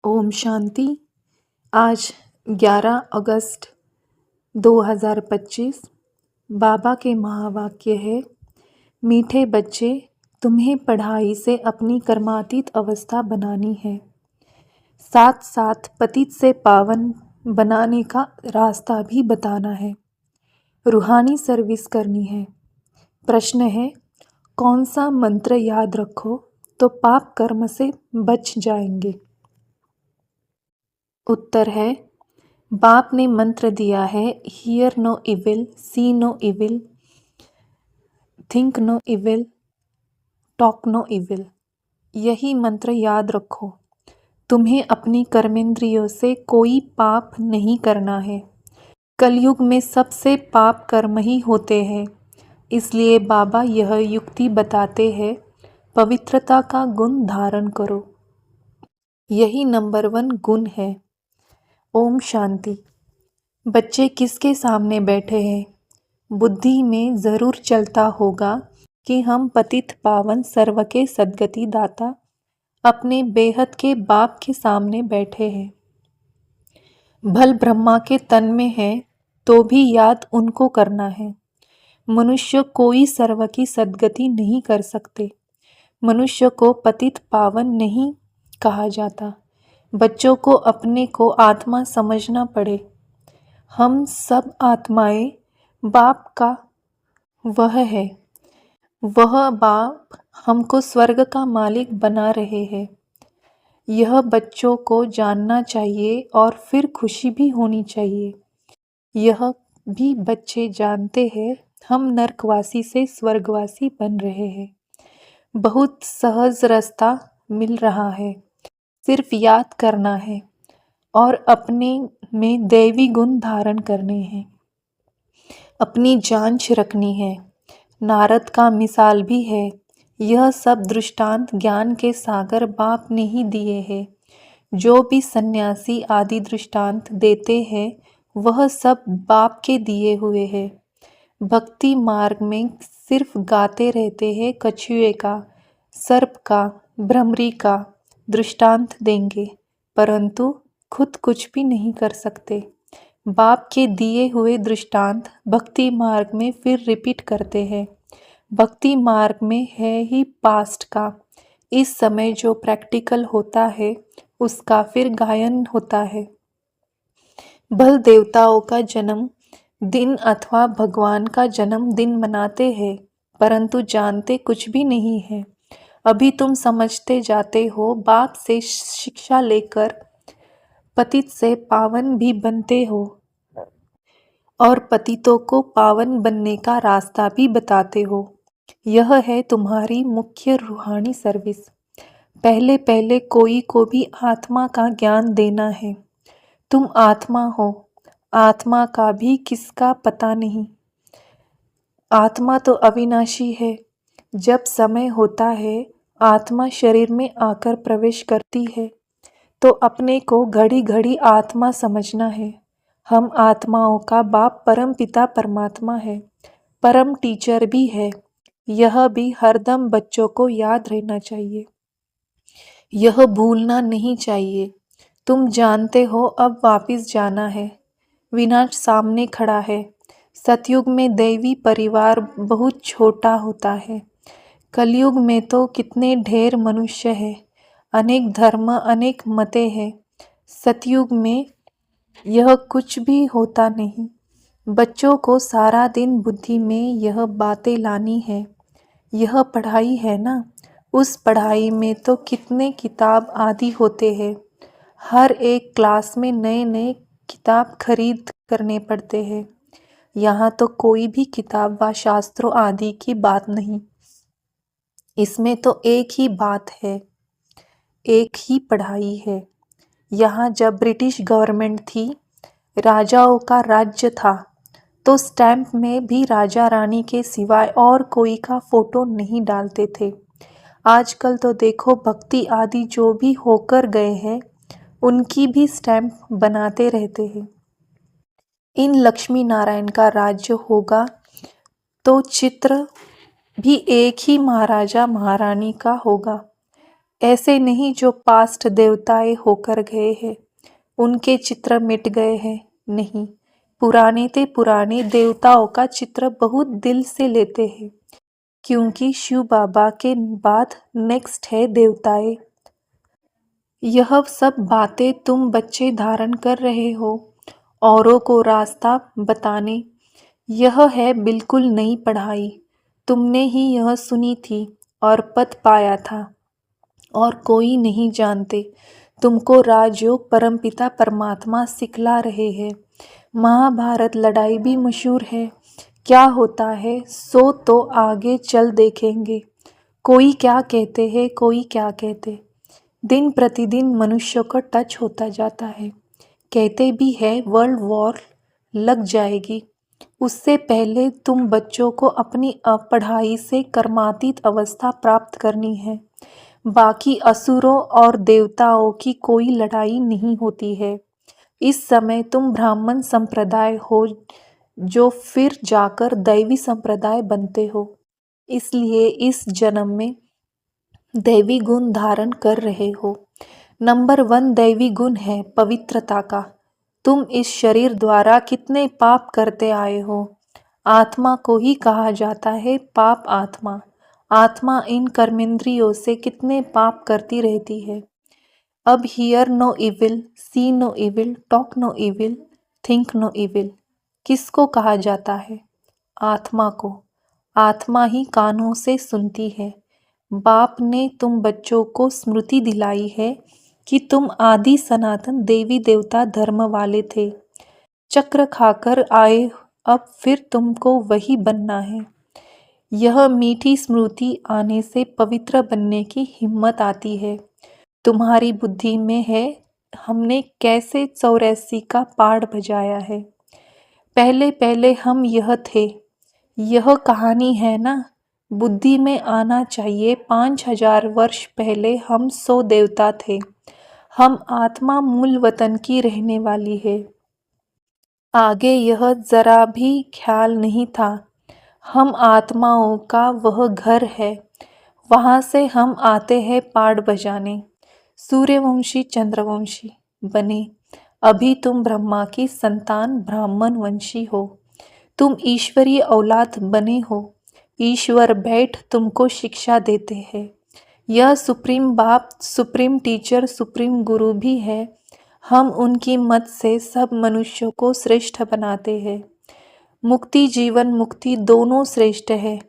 ओम शांति। आज 11 अगस्त 2025 बाबा के महावाक्य है, मीठे बच्चे, तुम्हें पढ़ाई से अपनी कर्मातीत अवस्था बनानी है, साथ साथ पतित से पावन बनाने का रास्ता भी बताना है, रूहानी सर्विस करनी है। प्रश्न है, कौन सा मंत्र याद रखो तो पाप कर्म से बच जाएंगे? उत्तर है, बाप ने मंत्र दिया है, hear no evil, see no evil, think no evil, talk no evil. यही मंत्र याद रखो। तुम्हें अपनी कर्मेंद्रियों से कोई पाप नहीं करना है। कलयुग में सबसे पाप कर्म ही होते हैं, इसलिए बाबा यह युक्ति बताते हैं, पवित्रता का गुण धारण करो। यही नंबर 1 गुण है। ओम शांति। बच्चे किसके सामने बैठे हैं? बुद्धि में ज़रूर चलता होगा कि हम पतित पावन सर्व के सद्गति दाता अपने बेहद के बाप के सामने बैठे हैं। भल ब्रह्मा के तन में है तो भी याद उनको करना है। मनुष्य कोई सर्व की सद्गति नहीं कर सकते। मनुष्य को पतित पावन नहीं कहा जाता। बच्चों को अपने को आत्मा समझना पड़े। हम सब आत्माएं बाप का वह है। वह बाप हमको स्वर्ग का मालिक बना रहे हैं। यह बच्चों को जानना चाहिए और फिर खुशी भी होनी चाहिए। यह भी बच्चे जानते हैं, हम नरकवासी से स्वर्गवासी बन रहे हैं। बहुत सहज रास्ता मिल रहा है, सिर्फ याद करना है और अपने में दैवी गुण धारण करने हैं। अपनी जांच रखनी है। नारद का मिसाल भी है। यह सब दृष्टांत ज्ञान के सागर बाप ने ही दिए हैं। जो भी सन्यासी आदि दृष्टांत देते हैं वह सब बाप के दिए हुए हैं। भक्ति मार्ग में सिर्फ गाते रहते हैं, कछुए का, सर्प का, भ्रमरी का दृष्टांत देंगे, परंतु खुद कुछ भी नहीं कर सकते। बाप के दिए हुए दृष्टांत भक्ति मार्ग में फिर रिपीट करते हैं। भक्ति मार्ग में है ही पास्ट का, इस समय जो प्रैक्टिकल होता है उसका फिर गायन होता है। बल देवताओं का जन्म दिन अथवा भगवान का जन्म दिन मनाते हैं, परंतु जानते कुछ भी नहीं है। अभी तुम समझते जाते हो, बाप से शिक्षा लेकर पतित से पावन भी बनते हो और पतितों को पावन बनने का रास्ता भी बताते हो। यह है तुम्हारी मुख्य रूहानी सर्विस। पहले पहले कोई को भी आत्मा का ज्ञान देना है। तुम आत्मा हो, आत्मा का भी किसका पता नहीं। आत्मा तो अविनाशी है। जब समय होता है आत्मा शरीर में आकर प्रवेश करती है तो अपने को घड़ी घड़ी आत्मा समझना है। हम आत्माओं का बाप परम पिता परमात्मा है, परम टीचर भी है। यह भी हरदम बच्चों को याद रहना चाहिए, यह भूलना नहीं चाहिए। तुम जानते हो अब वापिस जाना है। विनाश सामने खड़ा है। सतयुग में दैवी परिवार बहुत छोटा होता है। कलयुग में तो कितने ढेर मनुष्य है, अनेक धर्म अनेक मतें हैं। सतयुग में यह कुछ भी होता नहीं। बच्चों को सारा दिन बुद्धि में यह बातें लानी है। यह पढ़ाई है ना, उस पढ़ाई में तो कितने किताब आदि होते हैं। हर एक क्लास में नए नए किताब खरीद करने पड़ते हैं। यहाँ तो कोई भी किताब व शास्त्रों आदि की बात नहीं। इसमें तो एक ही बात है, एक ही पढ़ाई है। यहाँ जब ब्रिटिश गवर्नमेंट थी, राजाओं का राज्य था, तो स्टैंप में भी राजा रानी के सिवाय और कोई का फोटो नहीं डालते थे। आजकल तो देखो, भक्ति आदि जो भी होकर गए हैं उनकी भी स्टैंप बनाते रहते हैं। इन लक्ष्मी नारायण का राज्य होगा तो चित्र भी एक ही महाराजा महारानी का होगा। ऐसे नहीं जो पास्ट देवताएं होकर गए हैं, उनके चित्र मिट गए हैं। नहीं, पुराने ते पुराने देवताओं का चित्र बहुत दिल से लेते हैं, क्योंकि शिव बाबा के बाद नेक्स्ट है देवताएं। यह सब बातें तुम बच्चे धारण कर रहे हो औरों को रास्ता बताने। यह है बिल्कुल नई पढ़ाई। तुमने ही यह सुनी थी और पद पाया था, और कोई नहीं जानते। तुमको राजयोग परमपिता परमात्मा सिखला रहे हैं। महाभारत लड़ाई भी मशहूर है। क्या होता है सो तो आगे चल देखेंगे। कोई क्या कहते हैं, कोई क्या कहते। दिन प्रतिदिन मनुष्य को टच होता जाता है। कहते भी है वर्ल्ड वॉर लग जाएगी। उससे पहले तुम बच्चों को अपनी पढ़ाई से कर्मातीत अवस्था प्राप्त करनी है। बाकी असुरों और देवताओं की कोई लड़ाई नहीं होती है। इस समय तुम ब्राह्मण संप्रदाय हो, जो फिर जाकर दैवी संप्रदाय बनते हो। इसलिए इस जन्म में दैवी गुण धारण कर रहे हो। नंबर 1 दैवी गुण है पवित्रता का। तुम इस शरीर द्वारा कितने पाप करते आए हो। आत्मा को ही कहा जाता है पाप आत्मा। आत्मा इन कर्मेंद्रियों से कितने पाप करती रहती है। अब hear no evil, see no evil, talk no evil, think no evil किसको कहा जाता है? आत्मा को। आत्मा ही कानों से सुनती है। बाप ने तुम बच्चों को स्मृति दिलाई है कि तुम आदि सनातन देवी देवता धर्म वाले थे। चक्र खाकर आए, अब फिर तुमको वही बनना है। यह मीठी स्मृति आने से पवित्र बनने की हिम्मत आती है। तुम्हारी बुद्धि में है हमने कैसे 84 का पाठ बजाया है। पहले पहले हम यह थे। यह कहानी है ना। बुद्धि में आना चाहिए 5000 वर्ष पहले हम 100 देवता थे। हम आत्मा मूल वतन की रहने वाली है। आगे यह जरा भी ख्याल नहीं था। हम आत्माओं का वह घर है। वहाँ से हम आते हैं पाठ बजाने। सूर्यवंशी चंद्रवंशी बने। अभी तुम ब्रह्मा की संतान ब्राह्मण वंशी हो। तुम ईश्वरीय औलाद बने हो। ईश्वर बैठ तुमको शिक्षा देते हैं। यह सुप्रीम बाप, सुप्रीम टीचर, सुप्रीम गुरु भी है। हम उनकी मत से सब मनुष्यों को श्रेष्ठ बनाते हैं। मुक्ति जीवन मुक्ति दोनों श्रेष्ठ है।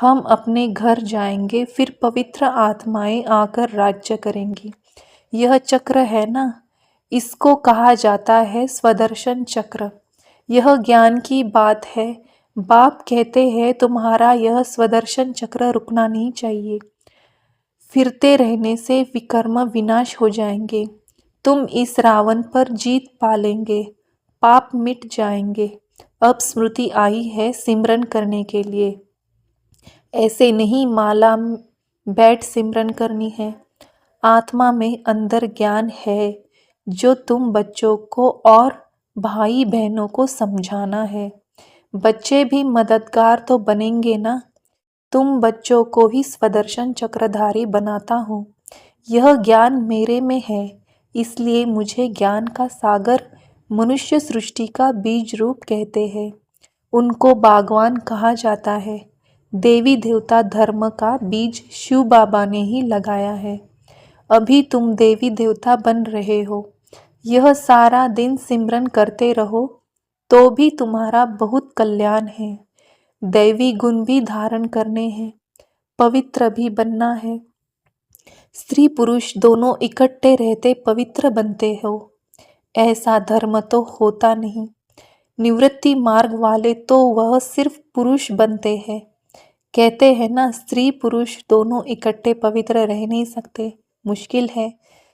हम अपने घर जाएंगे, फिर पवित्र आत्माएं आकर राज्य करेंगी। यह चक्र है ना, इसको कहा जाता है स्वदर्शन चक्र। यह ज्ञान की बात है। बाप कहते हैं तुम्हारा यह स्वदर्शन चक्र रुकना नहीं चाहिए। फिरते रहने से विकर्म विनाश हो जाएंगे। तुम इस रावण पर जीत पालेंगे। पाप मिट जाएंगे। अब स्मृति आई है सिमरन करने के लिए। ऐसे नहीं माला बैठ सिमरन करनी है। आत्मा में अंदर ज्ञान है जो तुम बच्चों को और भाई बहनों को समझाना है। बच्चे भी मददगार तो बनेंगे ना। तुम बच्चों को ही स्वदर्शन चक्रधारी बनाता हूँ। यह ज्ञान मेरे में है, इसलिए मुझे ज्ञान का सागर मनुष्य सृष्टि का बीज रूप कहते हैं। उनको बागवान कहा जाता है। देवी देवता धर्म का बीज शिव बाबा ने ही लगाया है। अभी तुम देवी देवता बन रहे हो। यह सारा दिन सिमरन करते रहो तो भी तुम्हारा बहुत कल्याण है। दैवी गुण भी धारण करने हैं। पवित्र भी बनना है। स्त्री पुरुष दोनों इकट्ठे रहते पवित्र बनते हो। ऐसा धर्म तो होता नहीं। निवृत्ति मार्ग वाले तो वह सिर्फ पुरुष बनते हैं। कहते हैं ना स्त्री पुरुष दोनों इकट्ठे पवित्र रह नहीं सकते, मुश्किल है।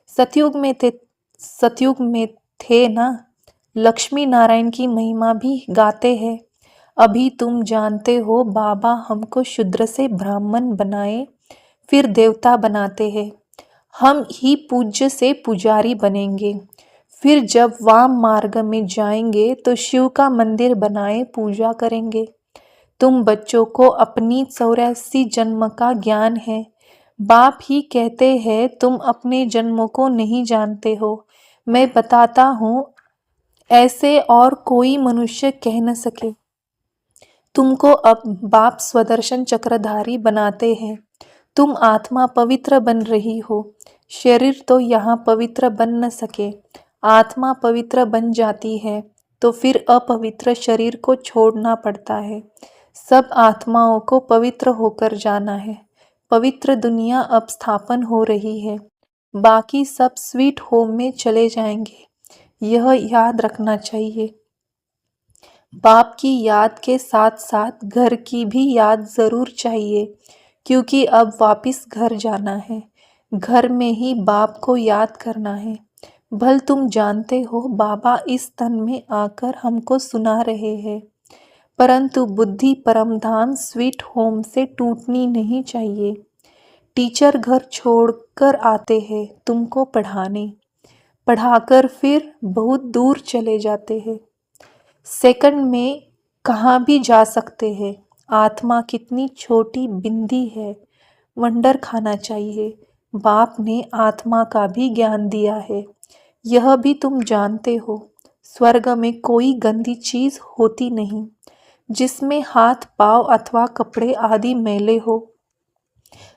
सतयुग में थे ना। लक्ष्मी नारायण की महिमा भी गाते हैं। अभी तुम जानते हो बाबा हमको शूद्र से ब्राह्मण बनाए, फिर देवता बनाते हैं। हम ही पूज्य से पुजारी बनेंगे। फिर जब वाम मार्ग में जाएंगे तो शिव का मंदिर बनाए पूजा करेंगे। तुम बच्चों को अपनी 84 जन्म का ज्ञान है। बाप ही कहते हैं तुम अपने जन्मों को नहीं जानते हो, मैं बताता हूँ, ऐसे और कोई मनुष्य कह न सके। तुमको अब बाप स्वदर्शन चक्रधारी बनाते हैं। तुम आत्मा पवित्र बन रही हो, शरीर तो यहाँ पवित्र बन न सके। आत्मा पवित्र बन जाती है तो फिर अपवित्र शरीर को छोड़ना पड़ता है। सब आत्माओं को पवित्र होकर जाना है। पवित्र दुनिया अब स्थापन हो रही है, बाकी सब स्वीट होम में चले जाएंगे, यह याद रखना चाहिए। बाप की याद के साथ साथ घर की भी याद जरूर चाहिए, क्योंकि अब वापिस घर जाना है। घर में ही बाप को याद करना है। भल तुम जानते हो बाबा इस तन में आकर हमको सुना रहे हैं, परंतु बुद्धि परमधाम स्वीट होम से टूटनी नहीं चाहिए। टीचर घर छोड़कर आते हैं तुमको पढ़ाने, पढ़ाकर फिर बहुत दूर चले जाते हैं। सेकंड में कहाँ भी जा सकते हैं। आत्मा कितनी छोटी बिंदी है, वंडर खाना चाहिए। बाप ने आत्मा का भी ज्ञान दिया है, यह भी तुम जानते हो। स्वर्ग में कोई गंदी चीज होती नहीं, जिसमें हाथ पांव अथवा कपड़े आदि मैले हो।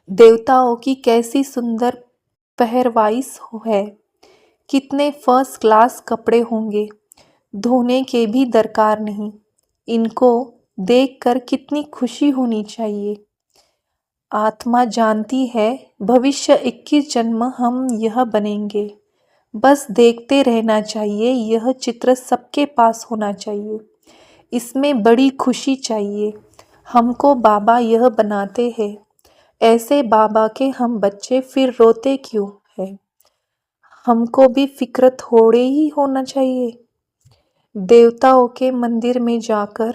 देवताओं की कैसी सुंदर पहरवाइश है, कितने फर्स्ट क्लास कपड़े होंगे, धोने के भी दरकार नहीं। इनको देखकर कितनी खुशी होनी चाहिए। आत्मा जानती है भविष्य 21 जन्म हम यह बनेंगे, बस देखते रहना चाहिए। यह चित्र सबके पास होना चाहिए, इसमें बड़ी खुशी चाहिए। हमको बाबा यह बनाते हैं, ऐसे बाबा के हम बच्चे फिर रोते क्यों है? हमको भी फिक्र थोड़े ही होना चाहिए। देवताओं के मंदिर में जाकर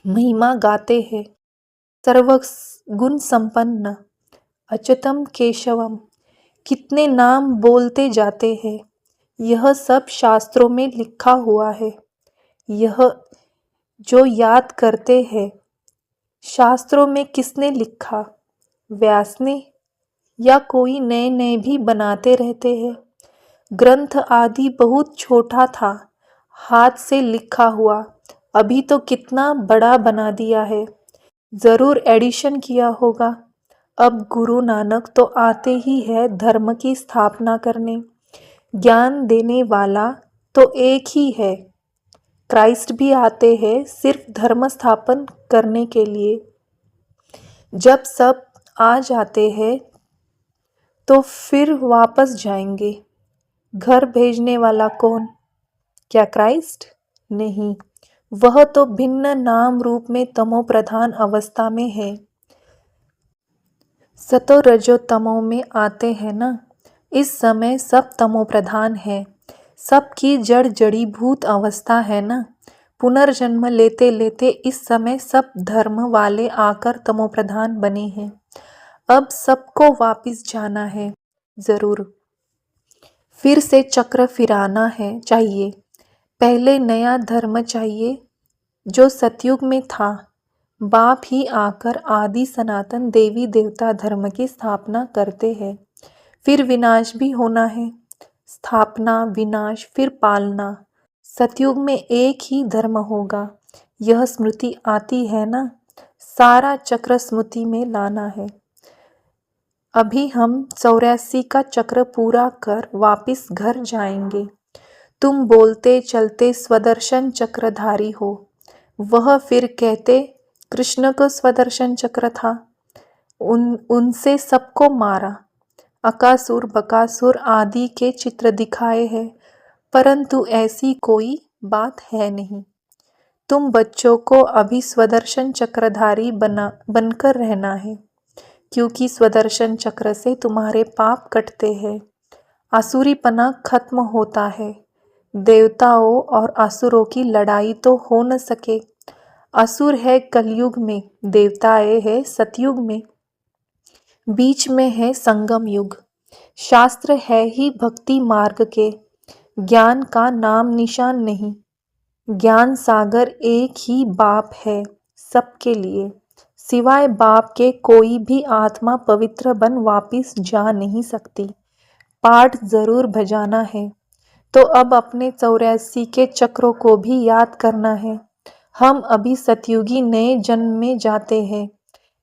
महिमा गाते हैं, सर्व गुण संपन्न अच्युतम केशवम, कितने नाम बोलते जाते हैं। यह सब शास्त्रों में लिखा हुआ है। यह जो याद करते हैं, शास्त्रों में किसने लिखा? व्यास ने, या कोई नए नए भी बनाते रहते हैं? ग्रंथ आदि बहुत छोटा था, हाथ से लिखा हुआ, अभी तो कितना बड़ा बना दिया है, जरूर एडिशन किया होगा। अब गुरु नानक तो आते ही है धर्म की स्थापना करने, ज्ञान देने वाला तो एक ही है। क्राइस्ट भी आते हैं सिर्फ धर्म स्थापन करने के लिए। जब सब आ जाते हैं तो फिर वापस जाएंगे। घर भेजने वाला कौन? क्या क्राइस्ट? नहीं, वह तो भिन्न नाम रूप में तमो प्रधान अवस्था में है। सतो रजो तमो में आते हैं ना, इस समय सब तमो प्रधान है। सबकी जड़ जड़ीभूत अवस्था है ना। पुनर्जन्म लेते लेते इस समय सब धर्म वाले आकर तमो प्रधान बने हैं। अब सबको वापिस जाना है जरूर, फिर से चक्र फिराना है चाहिए। पहले नया धर्म चाहिए जो सतयुग में था। बाप ही आकर आदि सनातन देवी देवता धर्म की स्थापना करते हैं। फिर विनाश भी होना है, स्थापना विनाश फिर पालना। सतयुग में एक ही धर्म होगा, यह स्मृति आती है ना। सारा चक्र स्मृति में लाना है। अभी हम 84 का चक्र पूरा कर वापिस घर जाएंगे। तुम बोलते चलते स्वदर्शन चक्रधारी हो। वह फिर कहते कृष्ण को स्वदर्शन चक्र था, उनसे सबको मारा। अकासुर बकासुर आदि के चित्र दिखाए हैं, परंतु ऐसी कोई बात है नहीं। तुम बच्चों को अभी स्वदर्शन चक्रधारी बनकर रहना है, क्योंकि स्वदर्शन चक्र से तुम्हारे पाप कटते हैं, आसुरीपना खत्म होता है। देवताओं और असुरों की लड़ाई तो हो न सके। असुर है कलयुग में, देवताएं है सतयुग में, बीच में है संगम युग। शास्त्र है ही भक्ति मार्ग के, ज्ञान का नाम निशान नहीं। ज्ञान सागर एक ही बाप है सबके लिए। सिवाय बाप के कोई भी आत्मा पवित्र बन वापिस जा नहीं सकती। पाठ जरूर बजाना है। तो अब अपने 84 के चक्रों को भी याद करना है। हम अभी सतयुगी नए जन्म में जाते हैं।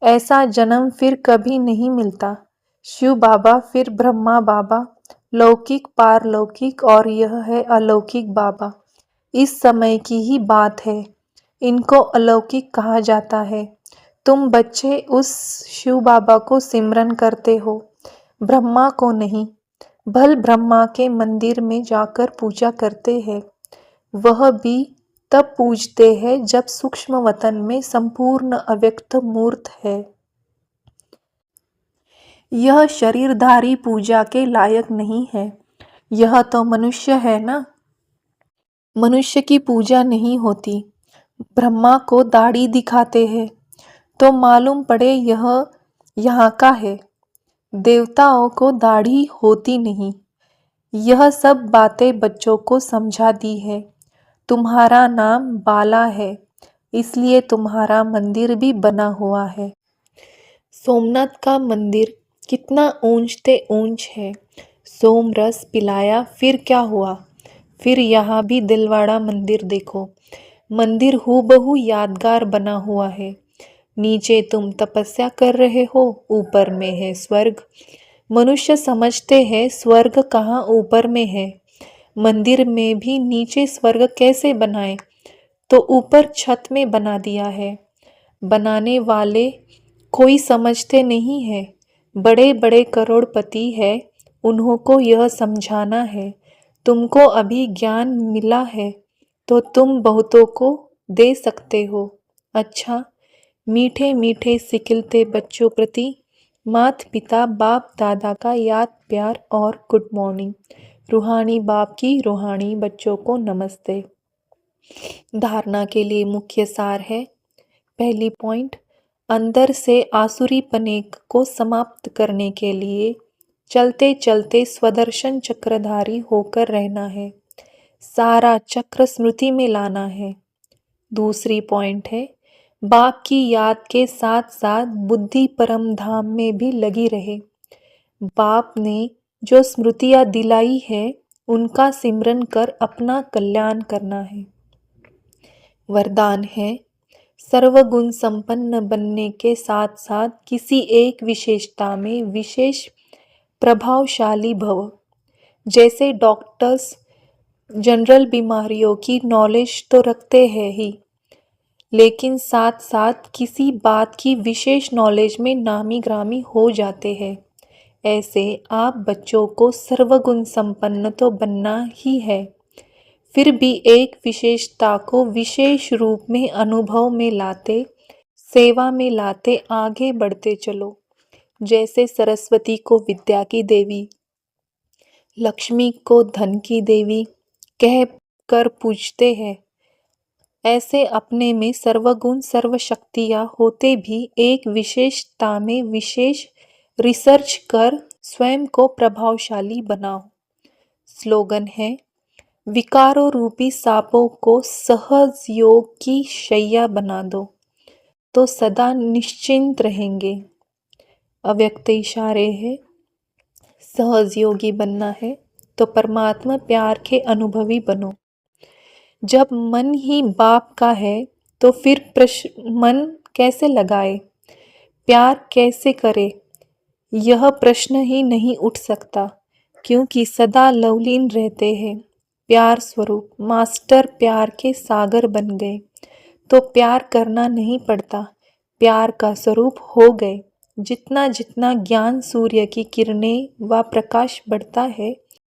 ऐसा जन्म फिर कभी नहीं मिलता। शिव बाबा, फिर ब्रह्मा बाबा, लौकिक, पारलौकिक और यह है अलौकिक बाबा। इस समय की ही बात है। इनको अलौकिक कहा जाता है। तुम बच्चे उस शिव बाबा को सिमरन करते हो, ब्रह्मा को नहीं। भल ब्रह्मा के मंदिर में जाकर पूजा करते हैं। वह भी तब पूजते हैं जब सूक्ष्म वतन में संपूर्ण अव्यक्त मूर्त है। यह शरीरधारी पूजा के लायक नहीं है। यह तो मनुष्य है ना। मनुष्य की पूजा नहीं होती। ब्रह्मा को दाढ़ी दिखाते हैं तो मालूम पड़े यह यहाँ का है। देवताओं को दाढ़ी होती नहीं। यह सब बातें बच्चों को समझा दी है। तुम्हारा नाम बाला है, इसलिए तुम्हारा मंदिर भी बना हुआ है। सोमनाथ का मंदिर कितना ऊंचते ऊंच है। सोम रस पिलाया फिर क्या हुआ। फिर यहाँ भी दिलवाड़ा मंदिर देखो। मंदिर हूबहू यादगार बना हुआ है। नीचे तुम तपस्या कर रहे हो, ऊपर में है स्वर्ग। मनुष्य समझते हैं स्वर्ग कहाँ ऊपर में है। मंदिर में भी नीचे स्वर्ग कैसे बनाए, तो ऊपर छत में बना दिया है। बनाने वाले कोई समझते नहीं है। बड़े बड़े करोड़पति है, उन्हों को यह समझाना है। तुमको अभी ज्ञान मिला है तो तुम बहुतों को दे सकते हो। अच्छा, मीठे मीठे सिखिलते बच्चों प्रति माता पिता बाप दादा का याद प्यार और गुड मॉर्निंग। रूहानी बाप की रूहानी बच्चों को नमस्ते। धारणा के लिए मुख्य सार है। पहली पॉइंट, अंदर से आसुरी पने को समाप्त करने के लिए चलते चलते स्वदर्शन चक्रधारी होकर रहना है। सारा चक्र स्मृति में लाना है। दूसरी पॉइंट है, बाप की याद के साथ साथ बुद्धि परम धाम में भी लगी रहे। बाप ने जो स्मृतियां दिलाई है उनका सिमरन कर अपना कल्याण करना है। वरदान है, सर्वगुण संपन्न बनने के साथ साथ किसी एक विशेषता में विशेष प्रभावशाली भव। जैसे डॉक्टर्स जनरल बीमारियों की नॉलेज तो रखते हैं ही, लेकिन साथ साथ किसी बात की विशेष नॉलेज में नामी ग्रामी हो जाते हैं। ऐसे आप बच्चों को सर्वगुण संपन्न तो बनना ही है, फिर भी एक विशेषता को विशेष रूप में अनुभव में लाते, सेवा में लाते आगे बढ़ते चलो। जैसे सरस्वती को विद्या की देवी, लक्ष्मी को धन की देवी कह कर पूजते हैं, ऐसे अपने में सर्वगुण सर्वशक्तियाँ होते भी एक विशेषता में विशेष रिसर्च कर स्वयं को प्रभावशाली बनाओ। स्लोगन है, विकारों रूपी सांपों को सहज योग की शैया बना दो तो सदा निश्चिंत रहेंगे। अव्यक्त इशारे है, सहज योगी बनना है तो परमात्मा प्यार के अनुभवी बनो। जब मन ही बाप का है तो फिर मन कैसे लगाए, प्यार कैसे करे, यह प्रश्न ही नहीं उठ सकता, क्योंकि सदा लवलीन रहते हैं। प्यार स्वरूप मास्टर प्यार के सागर बन गए तो प्यार करना नहीं पड़ता, प्यार का स्वरूप हो गए। जितना जितना ज्ञान सूर्य की किरणें व प्रकाश बढ़ता है